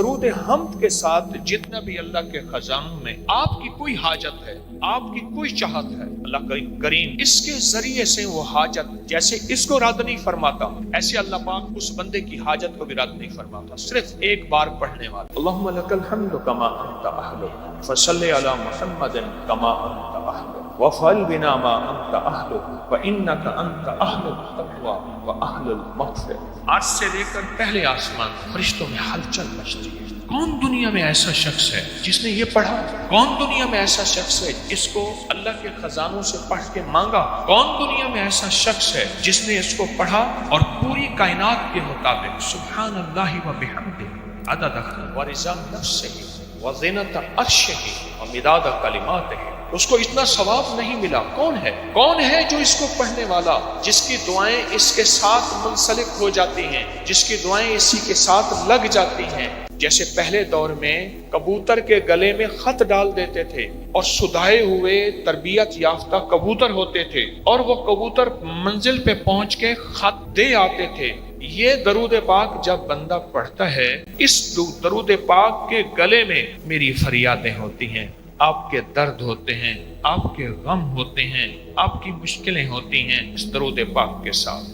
درود حمد کے ساتھ جتنا بھی اللہ کے خزانوں میں آپ کی کوئی حاجت ہے، آپ کی کوئی چاہت ہے، اللہ کریم اس کے ذریعے سے وہ حاجت جیسے اس کو رد نہیں فرماتا، ایسے اللہ پاک اس بندے کی حاجت کو بھی رد نہیں فرماتا، صرف ایک بار پڑھنے والا۔ اللہم لک الحمد کما انت اہل فصلی علی محمد کما انت اہل وفعل بنا ما انت اہل فانک انت اہل التقوی واہل المغفرۃ۔ آج سے لے کر پہلے آسمان فرشتوں میں ہلچل مچتی ہے۔ کون دنیا میں ایسا شخص ہے جس نے یہ پڑھا؟ کون دنیا میں ایسا شخص ہے جس کو اللہ کے خزانوں سے پڑھ کے مانگا؟ کون دنیا میں ایسا شخص ہے جس نے اس کو پڑھا اور پوری کائنات کے مطابق سبحان اللہ و بحمدہ عدد ورضا نفسہ وزنۃ عرشہ ومداد کلماتہ، اس کو اتنا ثواب نہیں ملا۔ کون ہے جو اس کو پڑھنے والا، جس کی دعائیں اس کے ساتھ منسلک ہو جاتی ہیں، جس کی دعائیں اسی کے ساتھ لگ جاتی ہیں؟ جیسے پہلے دور میں کبوتر کے گلے میں خط ڈال دیتے تھے اور سدھائے ہوئے تربیت یافتہ کبوتر ہوتے تھے اور وہ کبوتر منزل پہ پہنچ کے خط دے آتے تھے۔ یہ درود پاک جب بندہ پڑھتا ہے، اس درود پاک کے گلے میں میری فریادیں ہوتی ہیں، آپ کے درد ہوتے ہیں، آپ کے غم ہوتے ہیں، آپ کی مشکلیں ہوتی ہیں اس درود پاک کے ساتھ۔